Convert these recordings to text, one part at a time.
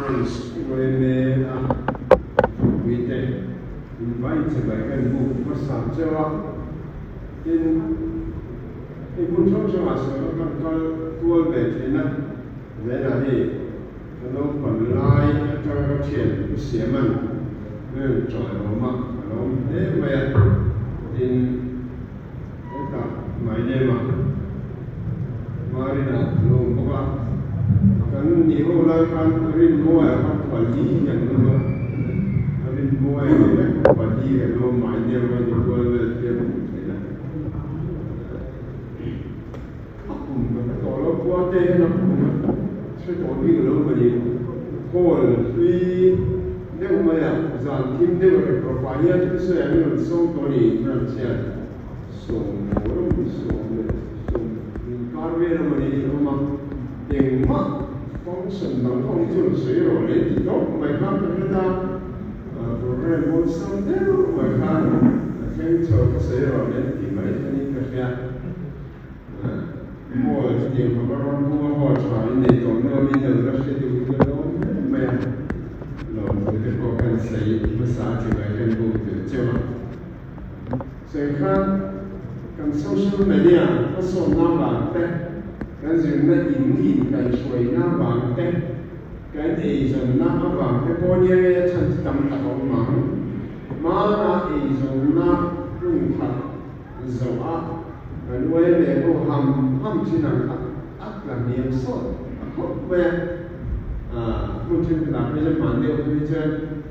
conference when we invite by kan book pasal jawab in pun sama kan tua betina dan ada kalau penilai atau kecil siaman joy rumah kalau mai in eta mai nema mari na lo buka kan ni ho la kan rin mo kan pali yang lo rin mo ni pali lo mai nema ni ko le te na aku ko lo ko te na se ko ni lo ni ko fi nếu mà giảm thêm nếu mà có phải hiện cái sự ảnh hưởng sâu to đi làm sao sống cái về là mình đi mà tiền mất function nó không chịu sử dụng lên thì tốt mà khác người ta program một số đều mà khác khen cho cái sử dụng lên thì mấy cái này cái khác mua tiền mà có mua hoa trái này còn nó đi đâu ra sẽ được cái đó màเราจะพบกันใส่ภาษาที่ไหนกันดูเจ้าส่วนข้างกันโซเชียลมีเดียก็ส่งหน้าบางแต่กันจึงไม่ยินดีกันช่วยหน้าบางแต่กันเองส่งหน้าบางแต่พอเนี่ยฉันจำตัดออกมามาเองส่งหน้ารุ่งทัดโซอากันไว้เลยก็ห้ามที่นั่งอักหลังเนียมสดเขาไปmungkin kenapa je mandai macam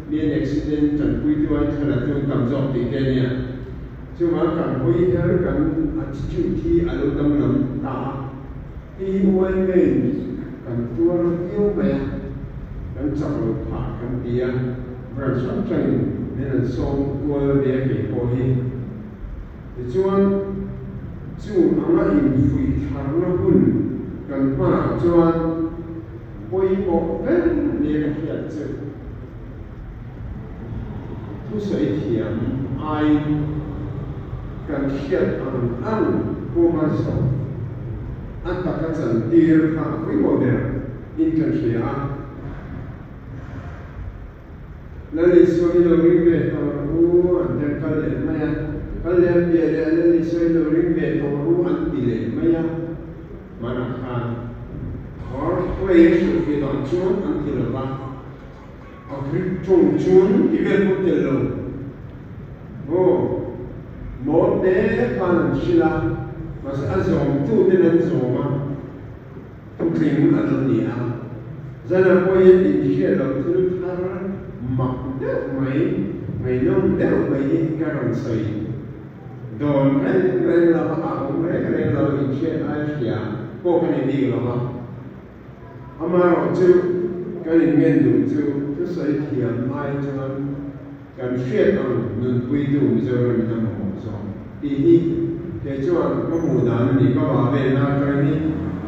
dia accident dan kui tu aja lah tu kamzok tiketnya cuma kan kui dia kan attitude ti alu dalam tak imuai men kan tua rukio bayar kan cakap kan dia bersama dengan song kual dia kekoi cuma anak infui karena pun kan mana cuma Ôi một cái niềm hiện sự Thu sấy thiểm ai cần hiện ăn cô mà sống Ăn ta các dân tiêu khá với bộ đẹp In cần sĩ ăn Lần lý xoay đồ rinh về tổ hú Anh chân cơ lệ mây ăn Cơ lệ bìa lệ lần lý xoay đồ rinh về tổ hú Anh tỷ lệ mây ăn Mà nạc khăn Quay sự khi đoạn chuốn ăn thì là ba khi trùng chuốn thì về một tiền lầu một đế khăn chỉ là mà sẽ ăn dòng tu đến ăn dòng mà không kính ăn được nhỉ ra là quay thì khi là thứ thang mặc đeo mấy nông đeo mấy cái rồng sấy đồn cái là áo cái là in khi ai xia cô cái này đi rồi mà Amaro tu kan ingen du tu sai thiam ai chan kan hriat ang nun pui du mizoram na mo so ti hi ke chuan ko mu dan ni ko ba ve na kai ni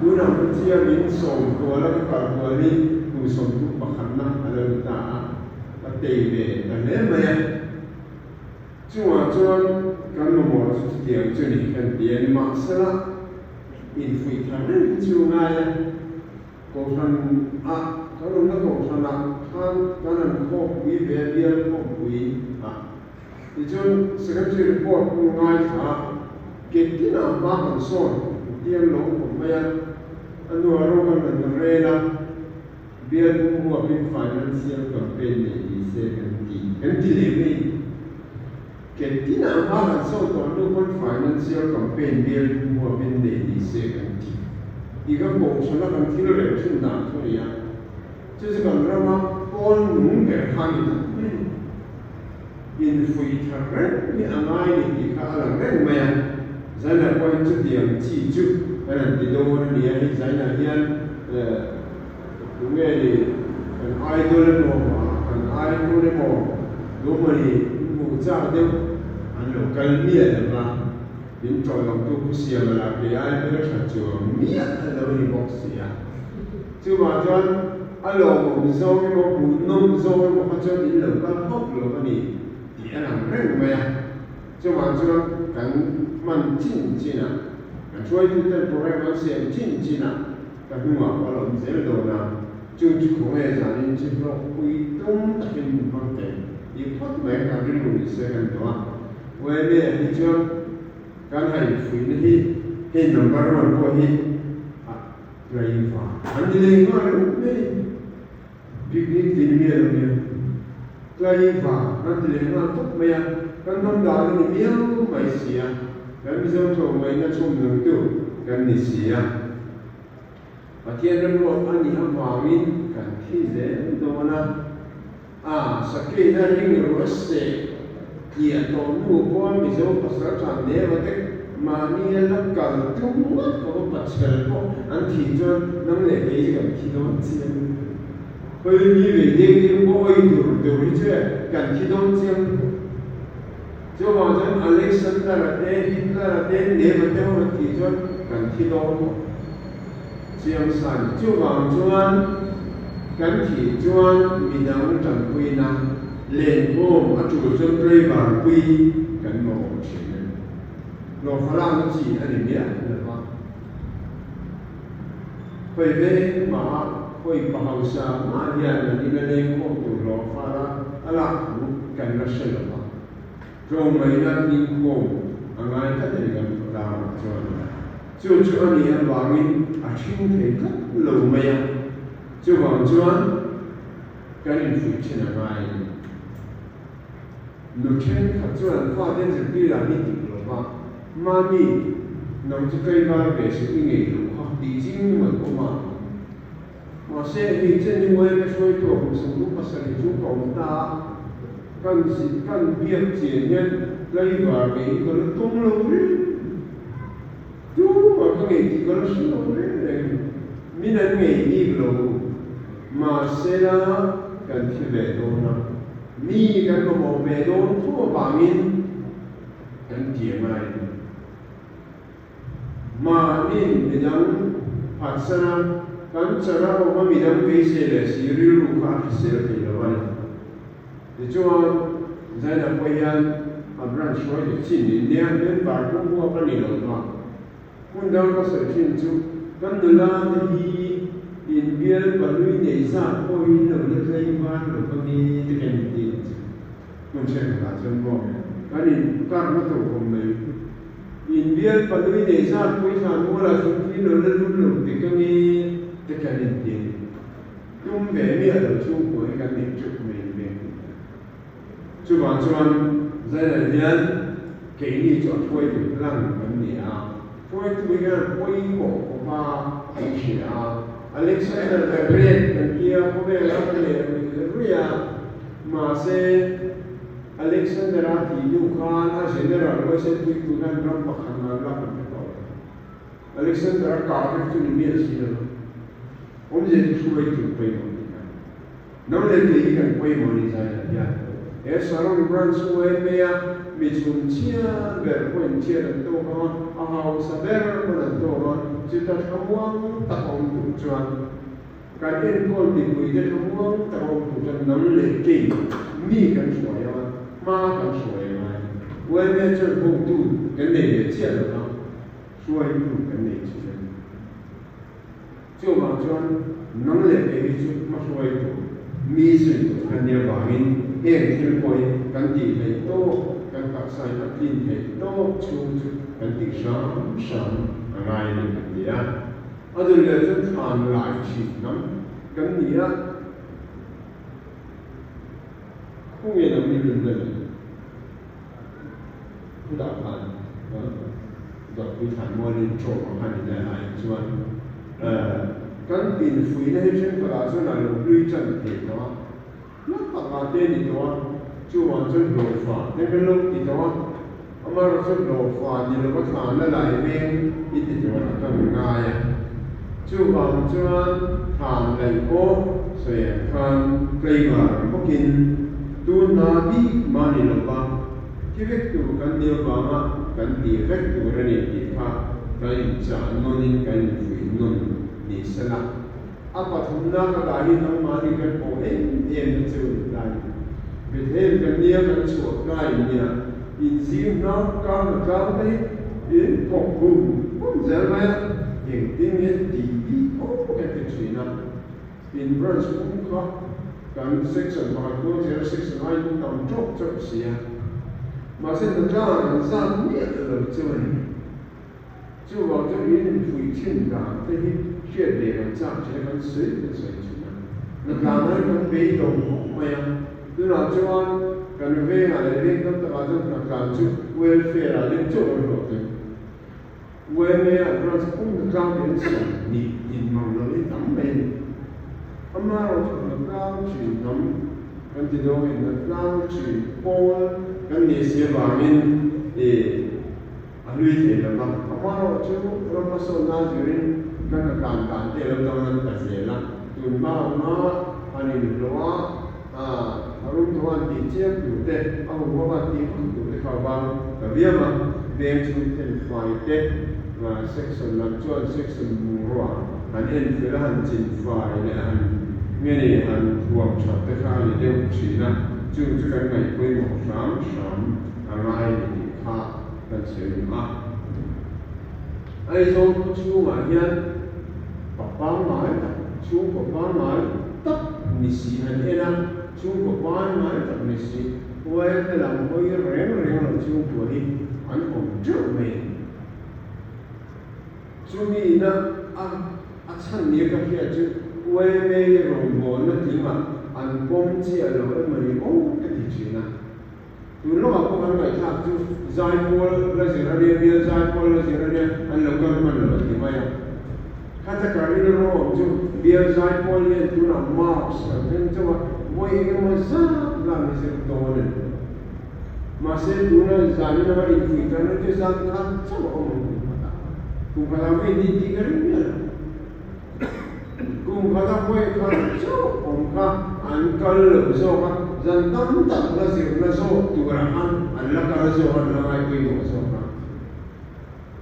du na chia min som ko la ka ko ni ku som ku pakhan na ala ta ta te ve ta ne ma ya chuan kan mo su tiam chu ni kan tien ma sala in fui than chu nga ya cổ phần có đúng là cổ phần là than cái là khô quý về bia khô quý thì cho secretary report của ngài là kết cái nào ba phần số tiền lỗ của mấy anh nuôi rau cần mình rê là bia mua bên financial campaign này thì sẽ cái gì đấy kết cái nào ba phần số toàn nuôi con financial campaign bia mua bên này thì sẽ cái gì一个狗是那种听了人是哪处理啊？就是讲什么光荣给他们的，因非常人，你安排你看了人没啊？在那关注点记住，第多你还在那边因为你爱多的么，爱多的么，如果你不咋的，按照跟灭的嘛。Bin cho lòng tu ku sia ma la ke ai me cha chu mi a lo ni box ya chu ma chuan a lo mo zo mo ku no zo mo ha chuan in lo ka hok lo ka ni ti a lang reng ma ya chu ma chuan kan man chin chin a kan chuai tu te program a siam chin chin a ka nu a pa lo zel do na 就可以让人知道会懂很方便，也不买个人容易些很多。外面你就刚才回那些很能把人过去啊，来引发，俺这里话没，毕竟里面有没有，来引发，俺这里话都没有，刚刚打的你没有买些啊，俺这种做买那从能做，俺你些啊。天人罗安尼阿瓦民kan tizen dona sakei na ring rose kia to nu ko mi zo pasar chan ne wate mani la kal tum ko patskal ko an thi jon nam le be ga thi don chen ko ni le de ni ko oi dur dur che kan thi don chen jo wa jan Alexander de Hitler de ne wate ho thi jon kan thi don Siang san chu wang chuan kan thi chuan minang tan pui na len bom a chu chuan trei war pui kan mo chin lo phala chi ani mia na ba poi ve ma poi pa hau sa ma ya na ni le ko tu lo phala ala kan la shel ba ro mai na ni ko angai ta de kan ta chuan就说你要把你听得更漏没有，就往转，赶紧回去了嘛。昨天他转发电视机来你顶了吧？妈咪，能就可以把别是因为哈，已经问过嘛。我现在真的我也说一个，什么不是你做广大，更是更别检验，来把别一个人懂了不？Makanya kalau semua minat ni belum masalah kan bedona ni kan mau bedon tu bangun kan dia main main dengan paksana kan cara orang minat besar siri luka besar kehidupan itu saya nak bayar abang suai di sini dia baru apa ni loh Undang ka sa chinchu kan nula ni in biel balui nei sa ko in no le kai ma no ko ni de ken ti mun chen ka chen mo ani kar ma to ko me in biel balui nei sa ko sa no la su ti no le lu lu de ko ni de ken ti tum be mi a lo chu ko ka ni chu me me chu ba chuan zai la lian ke ni cho thoi du lang kan ni a Foi tu ikan foi ko pa Asia Alexander the Great dan dia boleh lakukan ria masa Alexander ati yukan general wasa tu kan ram pakan lakukan Alexander kafir tu ni sih om jadi suai tu pay mo nam le ikan pay mo ni saya ya sarong brand suai mea Michuntia berpointia to on a saber con to on cita kamuang takong tujuan kadin kol di kuide kamuang takong tujuan nam le ke mi kan suaya ma kan suaya wai me cher bu tu kan ne ye chia lo suai tu kan ne chia jo ma chuan nam le ke chu ma suai tu mi su kan ne ba min e til koi kan ti le to kan tak sai tak lin he no chu kan ti sham angai ni kan dia adu le chen than lai chi nam kan ni a ku ye nam ni bin le ku da kan da ku than mo ni cho ma han ni lai chuan kan bin fui na chen pa chuan la lu lui chan te no na ta ma te ni to chu wan chen lo fa ne kan lo ti to amar chen lo fa ni lo ka than la lai men i ti to na kan nga ya chu wan chuan than lai ko se kan klei ma ko kin tu na bi ma ni lo ba ki vek tu kan ni ba ma kan ti vek tu ra ni ti pha kai cha no ni kan fui non ni sala apa thumna ka dai no ma ni kan ko en chu dai Bethel kan dia kan chuak kai nia in ziu na kan dai in pokku pun zelma yang tin he ti bi o ka te china in branch ko kan section ba ko je section ai tam chok chok sia ma sen da ja kan sa ni de zhe wen就我这边会听的这些学的人讲这个水的水准啊那当然跟没有没有对了就按跟飞啊那边跟大家那感觉 welfare 啊连做都做的welfare 不是空的张脸上你忙了你当没阿妈我就那刚去能跟这种人刚去播跟那些方面lui the la amaro chu ramaso na jurin kan kan te lo dong na se la tu ma ma ani loa arum tuan ti che tu te au wa ba ti tu te ka ba ka bia ma be chu ten fai te la section la chuan section mu ro an en fe la han chin fai le an nge ni han tuam cha te kha ni de chi na chu kan mai pui mo sham arai ni kha kan se ma ai so chu ma hian pa pa mai chu pa pa mai tak ni si han ena chu pa pa mai tak ni si wai te lam hoi reng lo chu ko hi an om chu me chu mi na a chan ni ka hia chu wai me rong bo na ti ma an pom chi a lo ma ni o ka ti chi na tu lo ko an mai tha chu zai pol la zira ne bia zai pol la zira ne an lo kan man lo ti mai kha ta ka ri ro chu bia zai pol ne tu na marks kan chu mo ye mo za la ni se to ne ma se tu na za ni na i fi ka no che za ka chu o mo ku pa la vi ni ti ka ri ne ku pa la ko ka chu o ka an kal lo so ka zan tam tam la se na so tu ra an la ka so an la ai ko mo so ka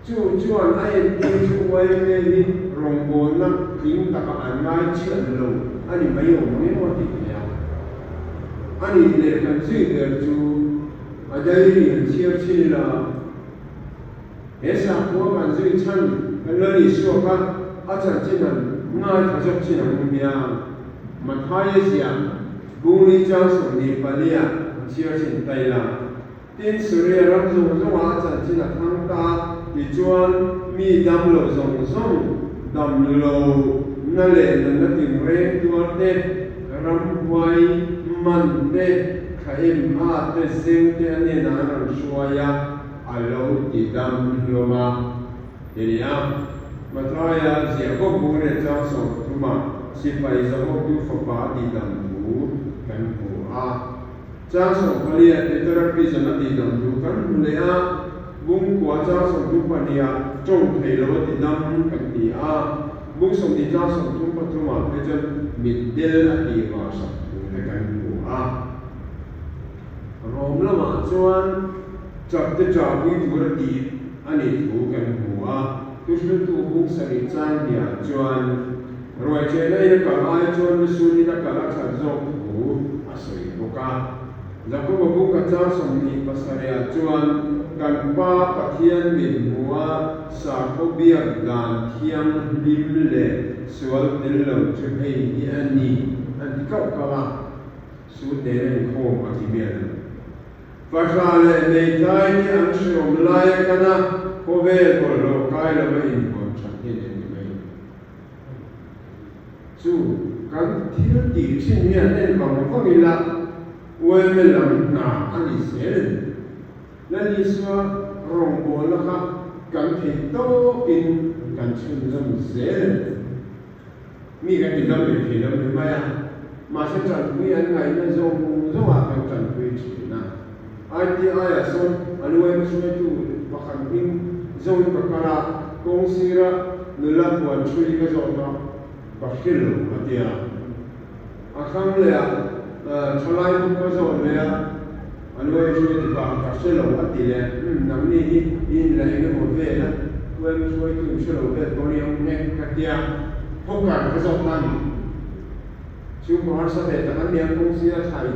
chu an ai ti chu wai ne ni rong bo na king ta ka an mai chi an lo ani mai yo me mo ti ya ani le kan si de chu a dai ni chi chi la esa ko kan si chan kan le ni so ka a chan chi nan ngai ka so chi na mu ya ma tha ye sia Bung ni jang so ni palia chia chin tai la tin surya ram zo zo wa chan chin na thang ta ti chuan mi dam lo zong zong dam lo na le na ti re tu te ram wai man te khaim a te sing te ani na ran shuaya alo ti dam lo ma ya matraya sia ko bung ne jang so tu ma si pai zo ko tu fa ba ti dam kan pu a cha so palia te therapy jana ti dam du kan le a bung kwa cha so du pania chong thei lo ti dam kan ti a bung so ti cha so tu pa tu ma pe jan mit del a ti wa sa tu le kan pu a rom la ma chuan chap te cha bui tu ra ti ani thu kan pu a tu shu tu bung sa ri chan dia chuan roi che nei ka ai chuan su ni na ka la cha zo asoi boka zapo bu ka cha som ni pasaria chuan kan pa pathian min muwa sa ko bia dan thiam lim le sual tel lo chu hei ni ani an ka la su de ren ko ma ti bia fasale nei tai ni an shom lai kana ko ve ko lo kai lo mai ko cha ni ni mai chu kan thiam ti chin ni an nen bang ko mi la we me lam na ani se la ni swa rong bo la ka kan thi to in kan chun zam se mi kan ti dam thi dam ma ya ma se chan mi an ngai na zo zo a kan chan pui chi na ai ti ai a son an we me su tu pa kan pin zo ka kala kong sira nula puan chui ka zo ta ba khilo atia akhang le a chalai bu ko zo le a anwe chui ti ba ka shelo ati le nam ni in la ine mo ve la we chui tu shelo ve to ni on ne ka tia ho ka ka zo tan chu ko har sa ve ta an ne ko si a thai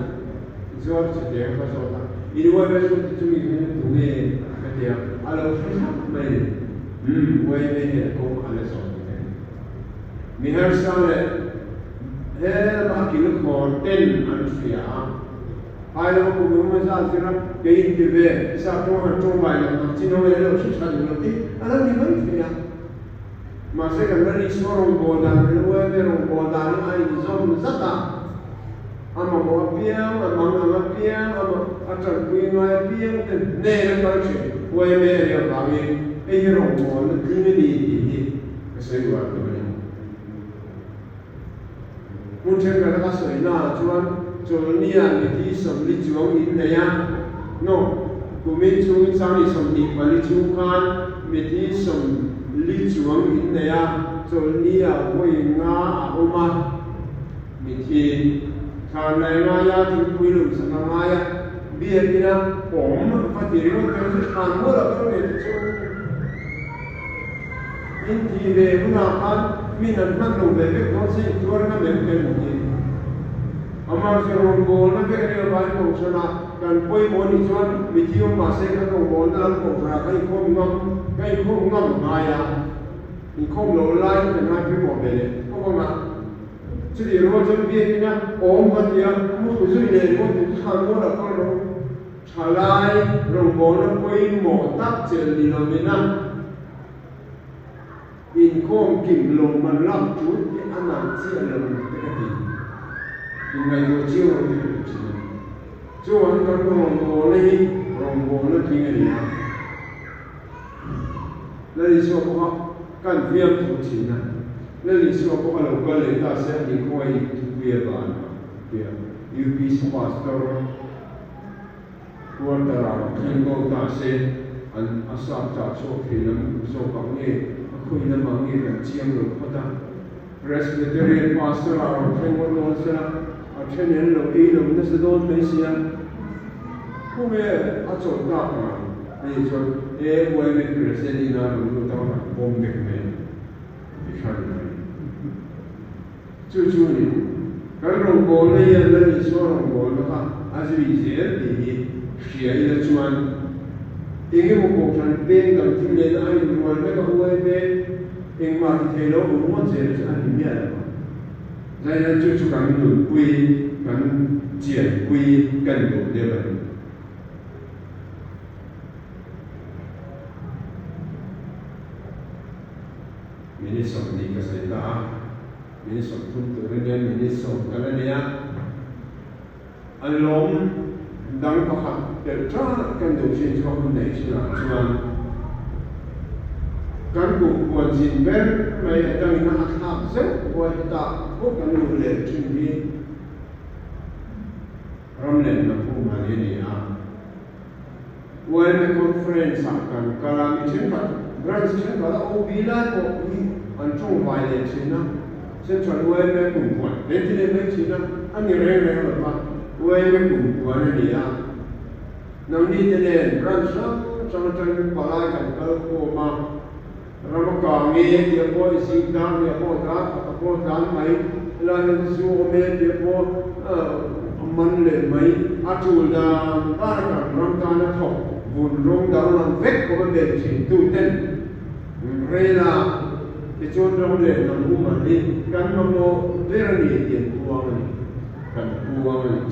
zo che de ka zo ta in we ve chui tu mi ne tu ne ka tia alo sa me we ne ko ale zo mi har sa le ba ki lu ko ten an sia ai lo ku mu sa sira ke in de ve sa to ha to mai la chi no ve lo shi cha lo ti ala ni mai sia ma se ka ni so ro bo da lo ve ro bo da ni ai zom zata ama mo pian ama ma pian ama ata ku no ai pian ne le ma che we me re ba mi e ro bo le ti ni ni ke se wa ko ni mun chen ka ka so ina chuan cho ni a ni ti som li chuang in ne ya no ku mi chu sang ni som ni pa li chu kan mi ti som li chuang in ne ya cho ni a hoi nga a oma mi ti ka nai nga ya ti pui lu sa nga ya bi e ni na om fa ti ro ka ni kan mo la ko ni chu in ti ve na kan mi nan man lo ve ve ko se tu ra na me ke mo ni amar se ron bo na ve ne ba ko chana kan poi mo ni chuan mi ti ma se ka ko bo na ko ra kai ko ngam ma ya ni ko lo lai ka na pi mo be le ko ma chi ri ro chen bi ni na om ba ti ya mu ku su ne mo ti khan mo la ko ro cha lai ron bo na poi mo tak che ni lo ni na in khom kim lom man lam chu ti anan chi lo ni ka ti in mai go chi o ni chi chu an ka ko ron bo na ki ni ya la li so ko kan viam tu chi na la li so ko lo ka le ta se ni ko ai tu ye ba na ya UP pastor ko ta ra kin go ta se an asap ta so ki lam so ka ni ko ina ma ni ka chiam lo ko ta Presbyterian pastor our friend was a chen lo e lo na se do me sia ko me a cho ta ma ni so e wo me present ina lo ta ma bom me me ni sha ni chu ni ka ro bo le ya le ni so ro bo lo ka a ji bi je ni xie ina chuan inge mo ko chan ben ga ti le ai ni mo me ka wo me ing ma ti lo mo je je an ni ya zai na chu kan lu kui kan jian kui kan lu de ba mini som ni ka sai ta mini som thun tu ne mini som ka ne ya an lom dang pa kha te tra kan du shin cho kun nei chi la chuan kan ku kuan jin ber mai dang na a se ko ta ko kan lu le chin ni ram le na ku ma ni a when the conference kan kala mi chen pa grand chen pa o bi la ko ni an chong vai le chin na se chuan when me ku kuan le ti le me chin na an ni re re ba when me ku kuan ni a nam ni te le grand chang pa la kan ka ko ma Ramaka nge dia po isingdang dia po dan mai la ne su me dia po man le mai atul da baraka ram ta na tho bun rong da ram vek ko be chin tu ten re la ti chon rong le na mu ma ni kan ma mo ver ni ti ku wa ni kan ku wa ni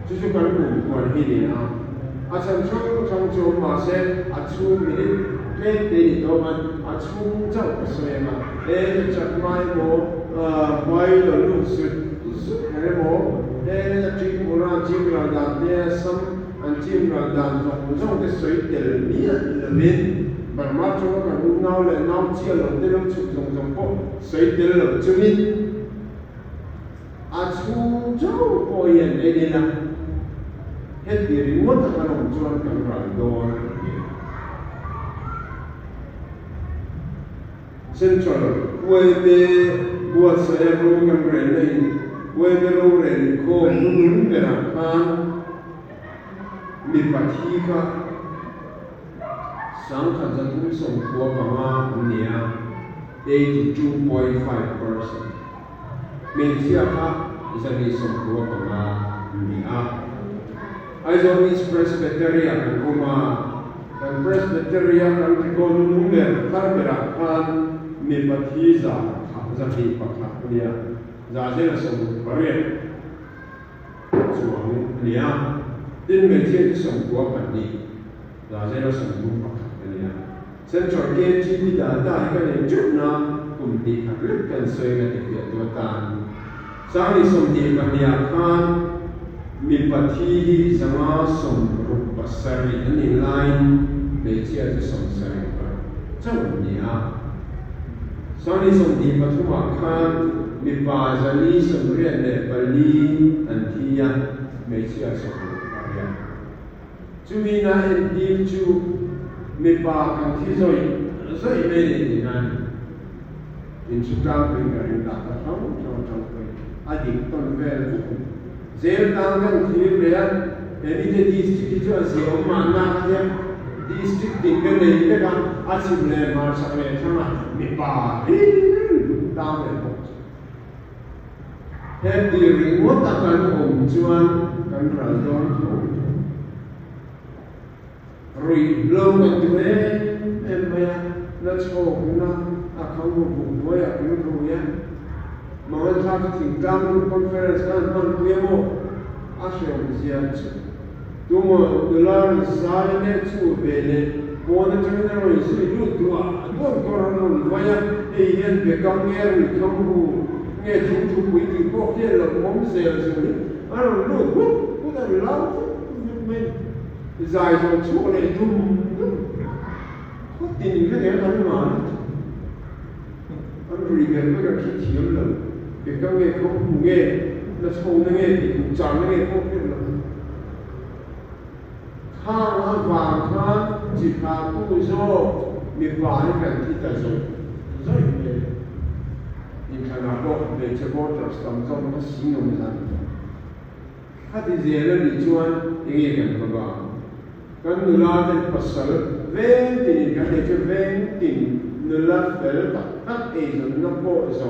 chu kan ku wa ni ni a chan chong ma se a chu mi ni ke te ni to man a chung chau ka so ma e chak mai mo mai lo lu su he mo e chi mo ra chi ra da de sam an chi ra da so so de soi de ni le min bar ma cho ka nu nau le nau chi lo de lo chu zong po soi de lo chu min a chung chau po yen e de la he de ri mo ta ka no chuan kan ra do Central, puede ser un rey, puede un rey con un veracán, mi patica, Santa Zatu son Kuapama, Unia, 82.5%. Mensiaka is a list of Kuapama, Unia. I don't need Presbyterian and Kuma, and Presbyterian and Tigonumber, Carmera, me baptiza za ki pakha dia za je la som bare chuang nia tin me thia ti som kwa pan ni za je la som bu pa nia central gate ti da da ka ne chu na kum ti ka rik kan soi na ti ya tu tan sa ni som ti pa nia khan mi pathi zama som ru pasari ani line me chia ti som sari pa chang nia sa ni som ti pa thu ma khan mi pa zali som rian ne pali an thia me chia som pa ya chu mi na en di chu mi pa kan thi zoi me ni nan in chu tang pin ga in da ka thang adik ton vel zel tang kan thi le an eni te district chu azio ma na ya district din ga nei le ga achim le ma sa le thama mi pa tang le ko he di ring mo ta kan om chuan kan ra don rui lo kan tu em ya na cho na a khang bu bu ya ku ru ya ma wan tha ti kam conference kan man ku mo a shem zia chu tu mo de la sa ne chu be le ko na chen na ro si lu tu a do ko ro no wa ya e yen be kam nge ri kam bu nge chu chu ku ti ko ke lo mo se se ni a ro lu ku da la me zai zo chu le tu ko tin ni ke an ma an ri ge me ga ki ti lo be ka nge ko bu nge na so nge ti ku cha nge ko ke lo kha wa wa kha ji kha ku zo mi pa ni kan ti ta zo zo ni ni ka na ko de che ko ta stam zo ma si no ma ha ti ze le ni chuan nge kan ko ba kan nu la de pasal ven tin kan de che ven tin nu la fel ta at e zo na po zo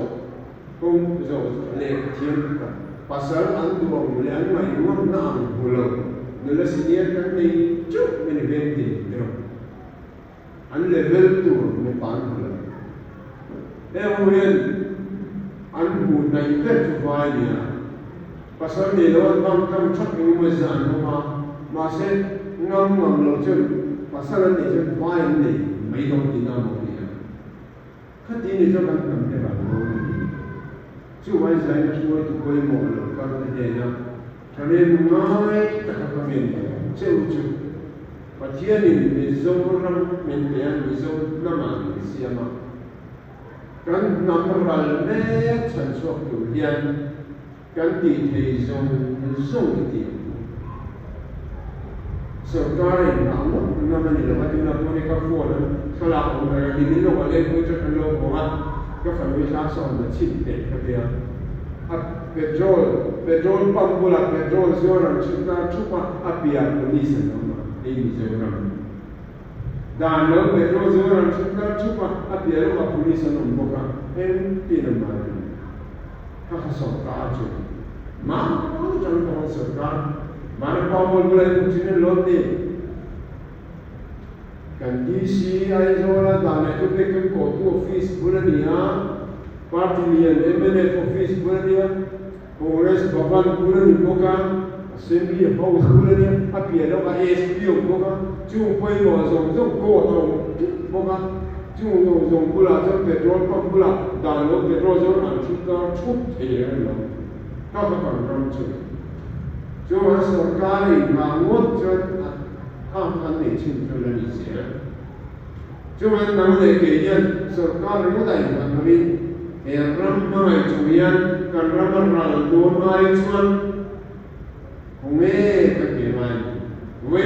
kong zo le tiam ka pasal an du ong le an mai ru na an bu lo nu la senior kan ni chu me ne ven tin no an level tu me pan bu lo e mo yen an bu nai ke tu vai ni pasal ni lo bang kam chak ni mo zan ma se ngam lo chu pasal ni chu vai ni mai dong ti na mo ni ka ti ni chu kan kam te ba lo chu vai zai na chu tu koi mo lo ka te na ka le mai ta ka men chu chu pa tia ni me zo ram men te an me zo na ma ni sia ma kan nam ral me chan chuak tu lian kan ti thei zong zong ti सरकारी नाम ना मैंने लगा कि ना कोई का फोन सलाह हो गया कि इन लोगों ने कोई जो कर लो होगा कि फैमिली साथ साथ में छिप दे करते हैं अब पेट्रोल पंप बोला पेट्रोल जोरम छिपना छुपा अब बिया पुलिस ने ना नहीं जोरम दानो पेट्रोल जोरम छिपना छुपा अब बिया लोग पुलिस ने बोला इन तीन मारे का सरकार जो मां वो जानता है सरकार mana pamol boleh kucing lote kan DC ai zola dane tu ke ko tu office burania party lian MNF office burania congress bhavan burani boka assembly house burania apia lo ka SPO boka chu poi mo zong zong ko to boka chu zong bula zo petrol pump bula dano petrol zo an chu ka chu thei lo ka ka kan chu जो सरकारी मांगों जो हम अन्य चिंतन लीजिए जो मैं नामले के ये सरकार रुदाई बंदरी ये रम्माई चुनियान कर रम्माई दोनाई चुन हमें ककेमाई वे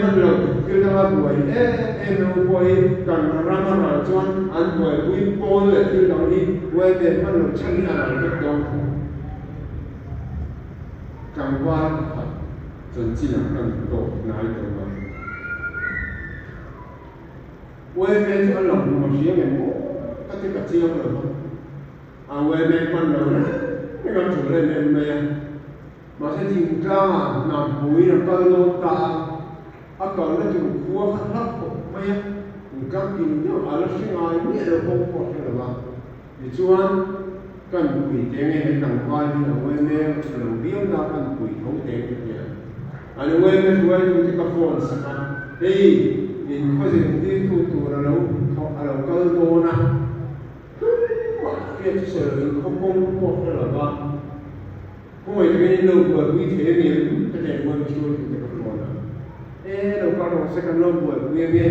मन लो किला बुआई में बुआई कर रम्माई चुन अन बुआई बुई पोल ले किला नी वे मन लो चलना लग दो cảm quan dần chỉ là cần độ nói được mà quê bên cho lòng một xíu ngày mốt các cái cặp chiêu được không quê bên con đầu đấy cái con chủ lên bên mẹ mà sẽ tìm ra nằm bụi là con lô ta còn nó chịu khua khắp mẹ các kinh nhau ở lớp sinh ai biết được không có thể là vì chuan กันคุยเจงให้ต่างวายเอาไว้แม่เราเบี้ยวนากันคุยท้องเต็งเนี่ยอันนี้ไว้ไม่ช่วยดูที่กระโปรงสักนะเฮ้ยยินเขาจะที่ตัวเราเขาเกิดโตนะเพียงที่เสร็จเขาคงพวกเราบ้างพวกไอ้ที่นี่เราเปิดวิธีมีก็จะมันช่วยที่กระโปรงนะเราก็ต้องสักการณ์บวชเงี้ยเนี่ย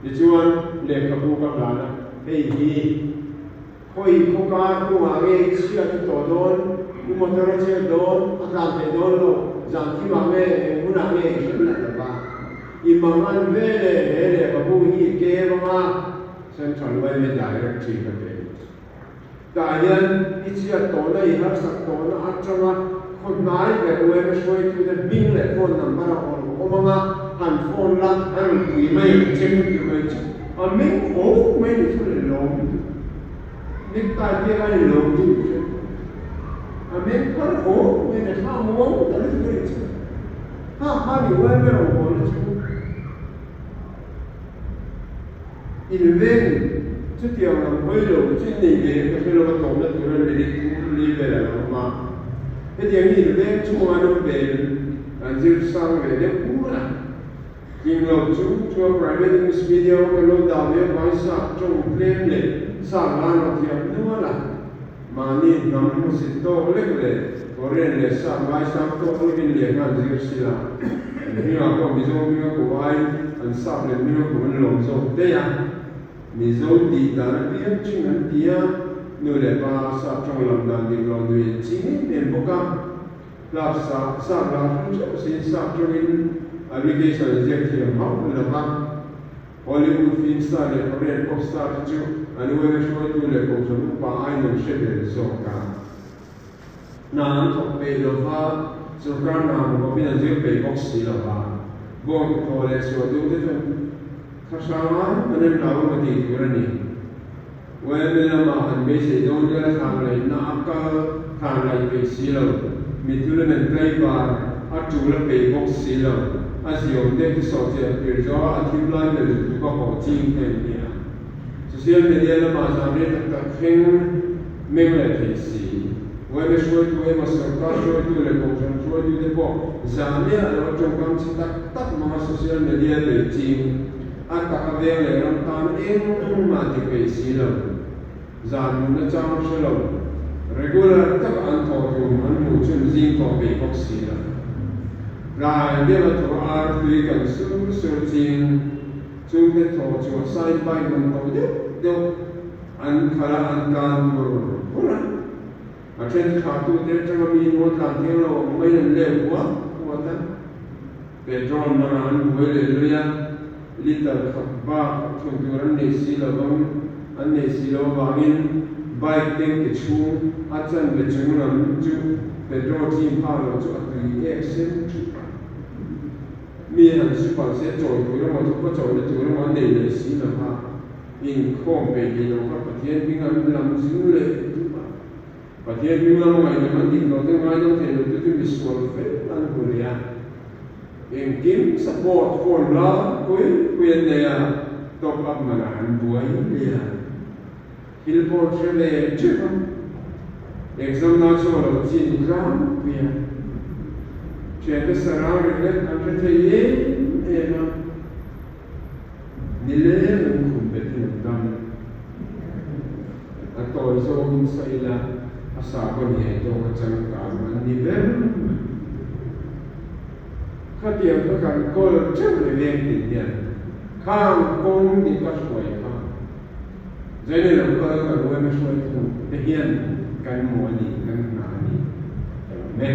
ดิฉันเล็กกับผู้กับหลานเฮ้ยคอยโคกาคูมาเกเชียที่ตัวโดนกูมอเตอร์เชียโดนอาการเป็นโดนโลจังที่มาเกกูน่าเกเชื่อเลยแต่ว่าอีมังอันเวเล่กับผู้ฮีเกมาฉันฉันไว้ไม่ได้รักชีกันเลยแต่ยันอิเชียตัวนั้นอีหักสักตัวนั้นอาจจะว่าคนนายแบบเว้ยไม่ช่วยที่จะบินเลยคนนั้นมาเราโอ้มังหันโฟนละหันคุยไม่เช็คคุยไม่เช็คไม่โอ้ไม่ได้ช่วยเลยลงนิกตาเดียกันลงที่เมฆพันโอ้ไม่ได้ข้ามองแต่ละทีเลยข้าอยู่ไว้ไม่รู้ว่าเลยอินเวนชุดเดียวกันไม่รู้ชุดนี้เองก็คือเราตรงนั้นตัวนั้นเลยรีบไปแล้วมาไอ้เดี๋ยวนี้อินเวนช่วงนั้นเป็นจิตสังเวชพูดนะยิ่งเราช่วง private video ก็เราดาวเยอะไปสักช่วงเพลงเลยสร้างงานเราเทียบนู่นละมานี่น้ำมันสิโตเล็กเลยก็เรียนเลยสร้างไว้สร้างโตเล็กเลยงานที่สิละนี่เราก็มีโจมีก็ไว้อันสร้างเลยมีก็มันลงโจเดียมีโจดีแต่ละเพียงจริงอันเดียนู่นเลยป้าสร้างช่องลำดับดีลองดูจริงเนี่ยพวกกันรับสร้างเราช่วยสิ่งสร้างช่วยแอปพลิเคชันเจ็บเทียมเขาเลยบ้างฮอลลีวูดฟิล์มสตาร์เลยเขาเรียนพ็อปสตาร์ที่จู่อันนี้ว่าช่วยดูเลยผมจะรู้ป่าไอ้หนุ่มเชื่อเลยส่งกันนานทบไปแล้วว่าสุดการนานผมเป็นเจ้าไปบ็อกซี่แล้วว่าบอกเขาเลยส่วนดูที่จนข้าช้างมันเป็นเราไม่ดีตัวนี้เวลาเรามาอันไม่ใช่โดนเยอะทางเลยน่าก็ทางเลยไปซี่แล้วมีตัวเล่นไกลบ้านอาจูเลยไปบ็อกซี่แล้วอาศัยองเด็กที่สอนเจ้าเกิดจากอธิบายเลยดูก็พอจริงเป็นเนี่ยsocial media ละมาจำเรียนตั้งแต่เพิ่งไม่เลยที่สิเว้ยไม่ช่วยตัวเองมาสังกัดช่วยตัวเลยผมจะช่วยตัวเด็กบอกจำเนี่ยเราจงกำชิดตักมา social media เลยจริงอันตักเดียวเลยเราตามเองมาที่ไปสิเราจำมันจะจำเชื่อเรา regular ตักอันทออยู่มันมุ่งจุดจริงต่อไปก็สิเรารายเดียวตัวอาร์ตุยกันสู้จริงจุดเด็ดทอจัวใส่ใบมันตัวเดียวอันคาราอันการมือหัวอาเช่นขาตัวเด็กจะมีนวดหลังที่เราไม่เลี้ยงหัวนั้นเป็นจอมนาอันหัวเลยเรียนลิตรขับบ้าช่วงที่วันนี้สิเราบ้างอันนี้สิเราบ้างินใบเต็งกิชูอาจารย์เป็นจุดนั้นจุดเป็นจอทีมพาเราจุดที่เอ็กเซนจุดมีอันสุภาษิตโจทย์ตัวเราทุกคนโจทย์ตัวเราวันนี้เลยสิเราบ้าอินข้อมเป็นยินเราครับประเทศมีงานลำซิ่งเลยประเทศมีงานอะไรมันดิ้นเราต้องงานต้องเห็นเราต้องมีสกอร์เฟต์นั่นคือเนี่ยเองกินสปอร์ตคนละคุยเนี่ยตบอับมันอันบัวเนี่ยฮิลโปรเทเลจุดเอ็กซ์นาชัวร์จีนกรามเนี่ยเชื่อที่สระเรื่องอันเป็นเย่นะนี่เลยมันคุ้มเป็นเรื่องดังอันต่อจากนี้ใส่ละอาสาบเนี่ยตัวจังการมันนี่เป็นข้าเดียวกันก็เชื่อเลยเรื่องนี้เนี่ยข้างกงนี่ก็ช่วยข้างใจเนี่ยเราก็รู้ว่าไม่ช่วยทุกเพียงกันมัวนี่กันหนานี่แม่